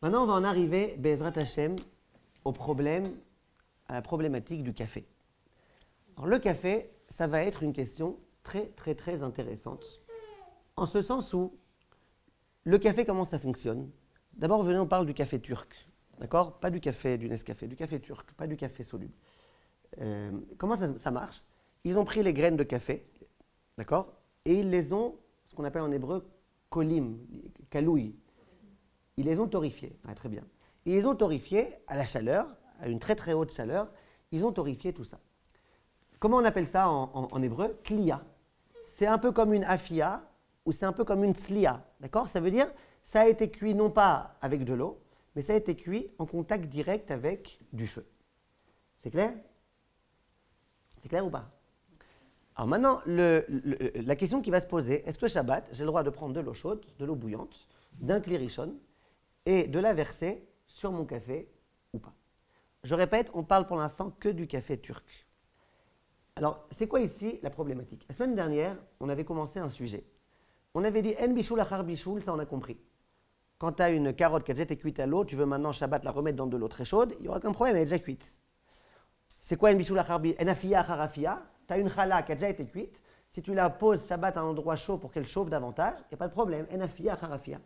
Maintenant, on va en arriver, Bezrat Hashem, à la problématique du café. Alors, le café, ça va être une question très, très, très intéressante, en ce sens où le café, comment ça fonctionne? D'abord, venez, on parle du café turc, d'accord? Pas du café du Nescafé, du café turc, pas du café soluble. Comment ça marche? Ils ont pris les graines de café, d'accord? Et ils les ont, ce qu'on appelle en hébreu, kolim, kalouï. Ils les ont torréfiés, très bien. Et ils ont torréfié à la chaleur, à une très très haute chaleur, ils ont torréfié tout ça. Comment on appelle ça en hébreu? Kliya. C'est un peu comme une afia ou c'est un peu comme une tslia, d'accord? Ça veut dire, ça a été cuit non pas avec de l'eau, mais ça a été cuit en contact direct avec du feu. C'est clair? C'est clair ou pas? Alors maintenant, la question qui va se poser, est-ce que Shabbat, j'ai le droit de prendre de l'eau chaude, de l'eau bouillante, d'un kli rishon, et de la verser sur mon café ou pas? Je répète, on parle pour l'instant que du café turc. Alors, c'est quoi ici la problématique? La semaine dernière, on avait commencé un sujet. On avait dit « En bichoul achar bichoul », ça on a compris. Quand tu as une carotte qui a déjà été cuite à l'eau, tu veux maintenant Shabbat la remettre dans de l'eau très chaude, il n'y aura aucun problème, elle est déjà cuite. C'est quoi « En bichoul achar bichoul » ? « En afia achar afia », tu as une challah qui a déjà été cuite, si tu la poses Shabbat à un endroit chaud pour qu'elle chauffe davantage, il n'y a pas de problème, « En afia achar afia ».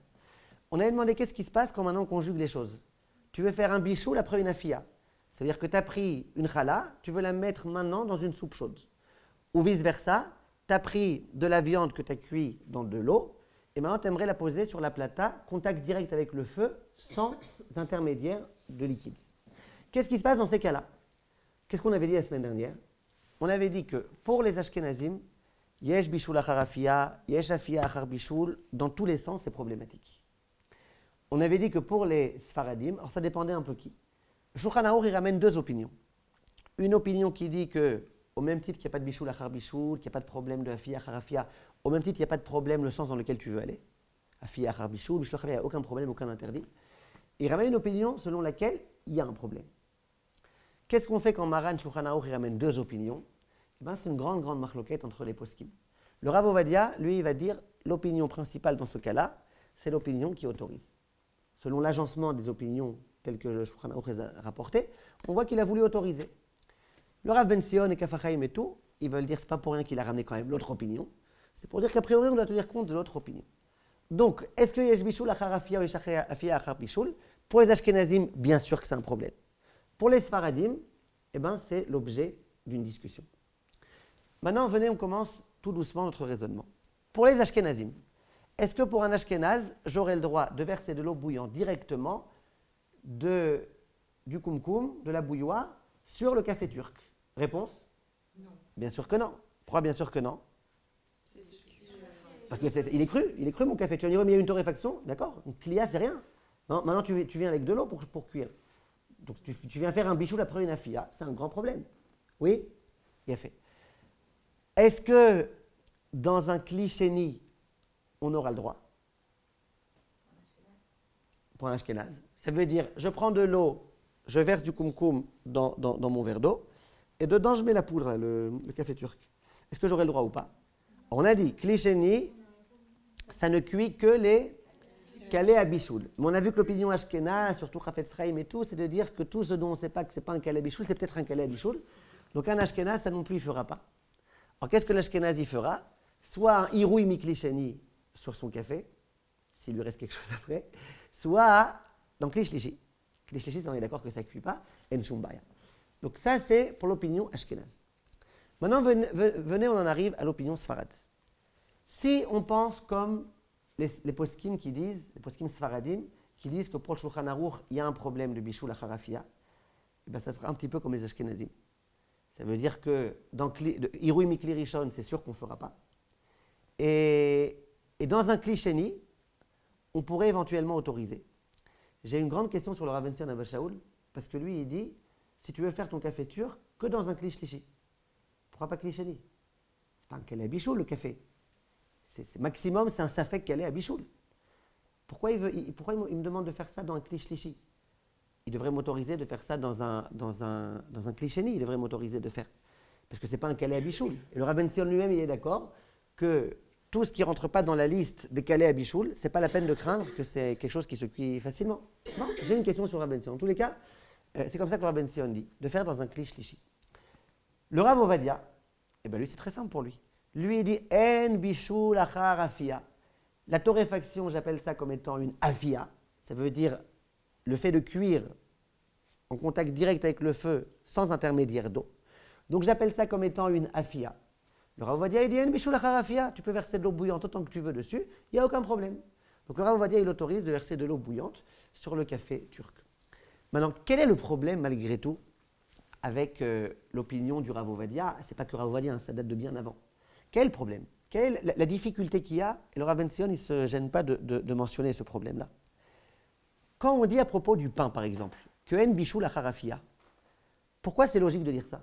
On avait demandé qu'est-ce qui se passe quand maintenant on conjugue les choses. Tu veux faire un bichoul après une afia. Ça veut dire que tu as pris une challah, tu veux la mettre maintenant dans une soupe chaude. Ou vice-versa, tu as pris de la viande que tu as cuit dans de l'eau, et maintenant tu aimerais la poser sur la plata, contact direct avec le feu, sans intermédiaire de liquide. Qu'est-ce qui se passe dans ces cas-là? Qu'est-ce qu'on avait dit la semaine dernière? On avait dit que pour les Ashkenazim, yesh bishul achar afia, yesh afia achar bishul, dans tous les sens c'est problématique. On avait dit que pour les Sfaradim, alors ça dépendait un peu qui. Shulchan Aruch, il ramène deux opinions. Une opinion qui dit que, au même titre qu'il n'y a pas de bichoul achar bichoul, qu'il n'y a pas de problème de afia achar afia, au même titre qu'il n'y a pas de problème le sens dans lequel tu veux aller. Afia achar bichoul, bichoul achar afia, il n'y a aucun problème, aucun interdit. Il ramène une opinion selon laquelle il y a un problème. Qu'est-ce qu'on fait quand Maran Shulchan Aruch, il ramène deux opinions? C'est une grande, grande marloquette entre les poskim. Le Rav Ovadia, lui, il va dire l'opinion principale dans ce cas-là, c'est l'opinion qui autorise. Selon l'agencement des opinions telles que le Shulchan Aruch les a rapportées, on voit qu'il a voulu autoriser. Le Rav Ben Sion et Kaf HaChaim et tout, ils veulent dire que ce n'est pas pour rien qu'il a ramené quand même l'autre opinion. C'est pour dire qu'a priori, on doit tenir compte de l'autre opinion. Donc, est-ce que yesh bishul achar afia ou yesh afia achar bishul? Pour les Ashkenazim, bien sûr que c'est un problème. Pour les Sfaradim, c'est l'objet d'une discussion. Maintenant, venez, on commence tout doucement notre raisonnement. Pour les Ashkenazim, est-ce que pour un Ashkenaz, j'aurai le droit de verser de l'eau bouillante directement du kumkum, de la bouilloire, sur le café turc? Réponse? Non. Bien sûr que non. Pourquoi bien sûr que non? Parce qu'il est cru mon café. Tu vas dire, mais il y a une torréfaction, d'accord? Une clia, c'est rien. Non, maintenant, tu viens avec de l'eau pour cuire. Donc, tu viens faire un bichoul après une afia, c'est un grand problème. Oui? Il a fait. Est-ce que dans un kli-sheni, on aura le droit? Pour un ashkenaz. Ça veut dire, je prends de l'eau, je verse du kumkum dans mon verre d'eau, et dedans je mets la poudre, le café turc. Est-ce que j'aurai le droit ou pas? On a dit, kli-sheni, ça ne cuit que les kalé à bichoul. Mais on a vu que l'opinion ashkenaz, surtout Chafetz Chaim et tout, c'est de dire que tout ce dont on ne sait pas que ce n'est pas un kalé à bichoul, c'est peut-être un kalé à bichoul. Donc un ashkenaz, ça non plus, il ne fera pas. Alors qu'est-ce que l'ashkenaz y fera? Soit un irouï mikli-sheni sur son café, s'il lui reste quelque chose après, soit dans kli shlishi. Kli shlishi, on est d'accord que ça ne cuit pas, en shum baya. Donc ça, c'est pour l'opinion ashkenaz. Maintenant, venez, on en arrive à l'opinion sfarad. Si on pense comme les poskim qui disent, les poskim sfaradim, qui disent que pour le Shulchan Aruch, il y a un problème de bichoul achar afia, ça sera un petit peu comme les ashkenazim. Ça veut dire que dans irouï mikli rishon, c'est sûr qu'on ne fera pas. Et dans un kli sheni, on pourrait éventuellement autoriser. J'ai une grande question sur le Rav Ben Sion Abba Shaul, parce que lui, il dit, si tu veux faire ton café turc, que dans un kli shlishi. Pourquoi pas kli sheni? C'est pas un kalé à bichoul, le café. C'est maximum, c'est un safek kalé à bichoul. Pourquoi il me demande de faire ça dans un kli shlishi? Il devrait m'autoriser de faire ça dans un kli sheni, il devrait m'autoriser de faire. Parce que ce n'est pas un kalé à bichoul. Et le Rav Ben Sion lui-même, il est d'accord que tout ce qui ne rentre pas dans la liste des calés à bichoul, ce n'est pas la peine de craindre que c'est quelque chose qui se cuit facilement. Non, j'ai une question sur Rav Ben Sion. En tous les cas, c'est comme ça que Rav Ben Sion dit, de faire dans un klish lishi. Le Rav Ovadia, eh ben lui c'est très simple pour lui. Lui il dit en bichoul achar afia. La torréfaction, j'appelle ça comme étant une afia. Ça veut dire le fait de cuire en contact direct avec le feu sans intermédiaire d'eau. Donc j'appelle ça comme étant une afia. Le Rav Ovadia il dit en bichoul achar afia. Tu peux verser de l'eau bouillante autant que tu veux dessus, il n'y a aucun problème. Donc le Rav Ovadia il autorise de verser de l'eau bouillante sur le café turc. Maintenant, quel est le problème malgré tout avec l'opinion du Rav Ovadia? C'est pas que Rav Ovadia, ça date de bien avant. Quel est le problème? Quelle est la difficulté qu'il y a? Et le Rav Ben Sion, il ne se gêne pas de mentionner ce problème-là. Quand on dit à propos du pain, par exemple, que en bichoul achar afia, pourquoi c'est logique de dire ça?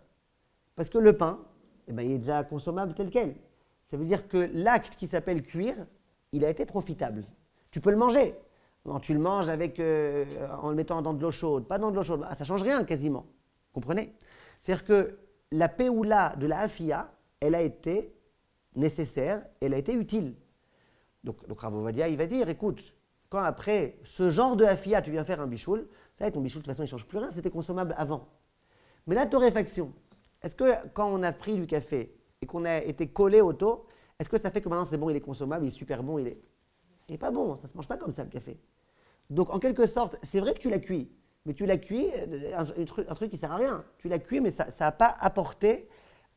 Parce que le pain, eh ben, il est déjà consommable tel quel. Ça veut dire que l'acte qui s'appelle cuire, il a été profitable. Tu peux le manger. Non, tu le manges avec, en le mettant dans de l'eau chaude, pas dans de l'eau chaude. Ça ne change rien quasiment. Comprenez? C'est-à-dire que la péoula de la afia, elle a été nécessaire, elle a été utile. Donc Rav Ovadia, il va dire, écoute, quand après ce genre de afia, tu viens faire un bichoul, ça ton bichoul, de toute façon, il ne change plus rien, c'était consommable avant. Mais la torréfaction, est-ce que quand on a pris du café et qu'on a été collé au taux, est-ce que ça fait que maintenant c'est bon, il est consommable, il est super bon, il n'est pas bon, ça ne se mange pas comme ça le café. Donc en quelque sorte, c'est vrai que tu l'as cuit, mais tu l'as cuit, un truc qui ne sert à rien. Tu l'as cuit, mais ça n'a pas apporté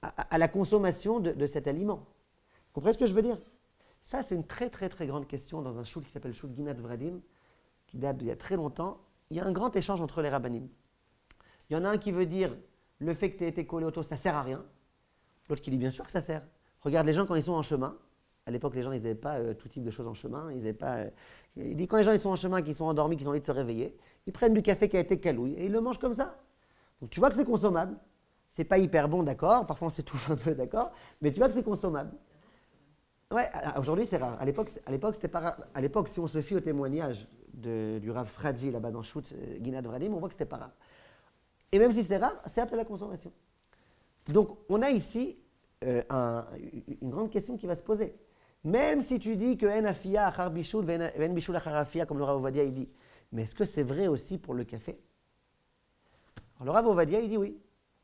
à la consommation de cet aliment. Vous comprenez ce que je veux dire? Ça, c'est une très très très grande question dans un shul qui s'appelle Shul Ginat Vradim, qui date d'il y a très longtemps. Il y a un grand échange entre les rabbanim. Il y en a un qui veut dire le fait que tu aies été collé au taux, ça ne sert à rien. L'autre qui dit bien sûr que ça sert. Regarde les gens quand ils sont en chemin. À l'époque, les gens, ils n'avaient pas tout type de choses en chemin. Ils pas, il dit quand les gens ils sont en chemin, qu'ils sont endormis, qu'ils ont envie de se réveiller, ils prennent du café qui a été calouille et ils le mangent comme ça. Donc tu vois que c'est consommable. C'est pas hyper bon, d'accord. Parfois on s'étouffe un peu, d'accord. Mais tu vois que c'est consommable. Ouais, aujourd'hui c'est rare. À l'époque, c'était pas rare. À l'époque, si on se fie au témoignage du Rav Fradji là-bas dans Shoot Ginat Vradim, on voit que c'était pas rare. Et même si c'est rare, c'est apte à la consommation. Donc on a ici une grande question qui va se poser. Même si tu dis que en afia achar bichoul, en bichoul achar afia, comme le Rav Ovadia il dit, mais est-ce que c'est vrai aussi pour le café? Alors le Rav Ovadia il dit oui.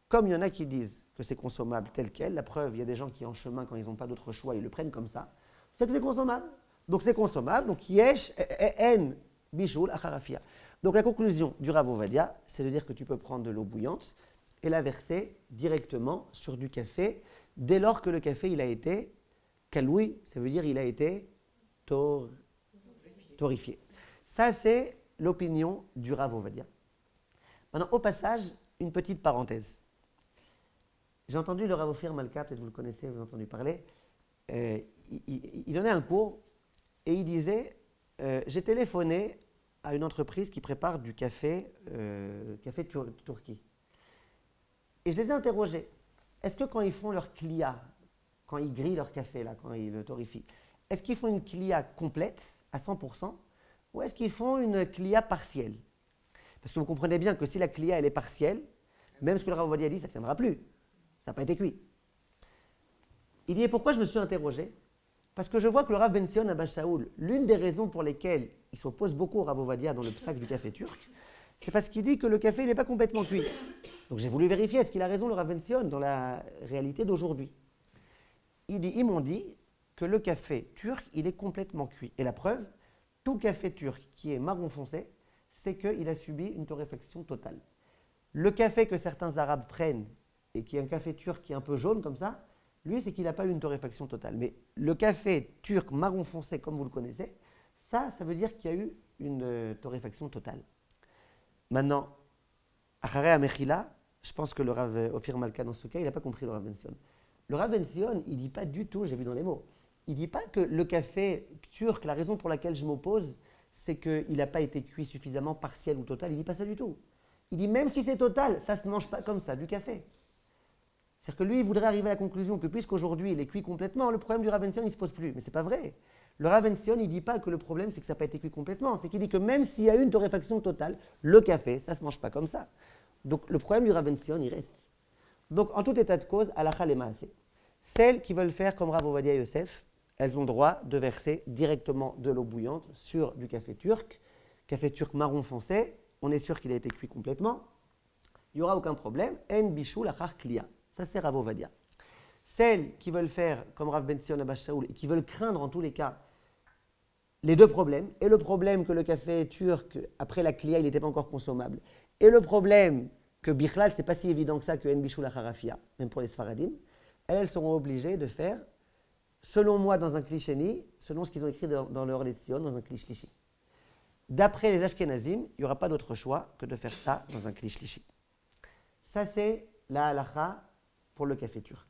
Comme il y en a qui disent que c'est consommable tel quel, la preuve, il y a des gens qui en chemin, quand ils n'ont pas d'autre choix, ils le prennent comme ça, c'est que c'est consommable. Donc c'est consommable, donc yesh en bichoul achar afia. Donc la conclusion du Rav Ovadia, c'est de dire que tu peux prendre de l'eau bouillante et la verser directement sur du café, dès lors que le café il a été kaloui, ça veut dire il a été torréfié. Ça, c'est l'opinion du Rav Ovadia. Maintenant, au passage, une petite parenthèse. J'ai entendu le Rav Ophir Malka, peut-être vous le connaissez, vous avez entendu parler. Il donnait un cours et il disait j'ai téléphoné à une entreprise qui prépare du café, Turquie. Et je les ai interrogés. Est-ce que quand ils font leur clia, quand ils grillent leur café, là, quand ils le torréfient, est-ce qu'ils font une clia complète, à 100%, ou est-ce qu'ils font une clia partielle? Parce que vous comprenez bien que si la clia elle est partielle, même ce que le Rav Ovadia dit, ça ne tiendra plus. Ça n'a pas été cuit. Il dit, et pourquoi je me suis interrogé? Parce que je vois que le Rav Ben Sion à Bachaoul, l'une des raisons pour lesquelles il s'oppose beaucoup au Rav Ovadia dans le psaque du café turc, c'est parce qu'il dit que le café n'est pas complètement cuit. Donc j'ai voulu vérifier, est-ce qu'il a raison le Rav Ben Sion dans la réalité d'aujourd'hui? Il dit, ils m'ont dit que le café turc, il est complètement cuit. Et la preuve, tout café turc qui est marron foncé, c'est qu'il a subi une torréfaction totale. Le café que certains Arabes prennent, et qui est un café turc qui est un peu jaune comme ça, lui, c'est qu'il n'a pas eu une torréfaction totale. Mais le café turc marron foncé, comme vous le connaissez, ça veut dire qu'il y a eu une torréfaction totale. Maintenant, Acharei Amechila, je pense que le Rav Ophir Malka, dans ce cas, il n'a pas compris le Rav Ben Sion. Le Rav Ben Sion, il ne dit pas du tout, j'ai vu dans les mots, il ne dit pas que le café turc, la raison pour laquelle je m'oppose, c'est qu'il n'a pas été cuit suffisamment partiel ou total. Il ne dit pas ça du tout. Il dit même si c'est total, ça ne se mange pas comme ça, du café. C'est-à-dire que lui, il voudrait arriver à la conclusion que puisqu'aujourd'hui il est cuit complètement, le problème du Rav Ben Sion, il ne se pose plus. Mais ce n'est pas vrai. Le Rav Ben Sion, il ne dit pas que le problème, c'est que ça n'a pas été cuit complètement. C'est qu'il dit que même s'il y a eu une torréfaction totale, le café, ça ne se mange pas comme ça. Donc le problème du Rav Ben Sion, il reste. Donc en tout état de cause, halakha le maaseh. Celles qui veulent faire comme Rav Ovadia Yosef, elles ont droit de verser directement de l'eau bouillante sur du café turc marron foncé, on est sûr qu'il a été cuit complètement, il n'y aura aucun problème. En bishul achar kliya. Ça, c'est Rav Ovadia. Celles qui veulent faire comme Rav Ben Sion Abba Shaul et qui veulent craindre en tous les cas les deux problèmes, et le problème que le café turc, après la kliya, il n'était pas encore consommable, et le problème que Bichlal, c'est pas si évident que ça que En bishul achar afia, même pour les Sfaradim, elles seront obligées de faire, selon moi, dans un klisheni, selon ce qu'ils ont écrit dans le Orlet Sion, dans un klishlishi. D'après les Ashkenazim, il n'y aura pas d'autre choix que de faire ça dans un klishlishi. Ça, c'est la halacha pour le café turc.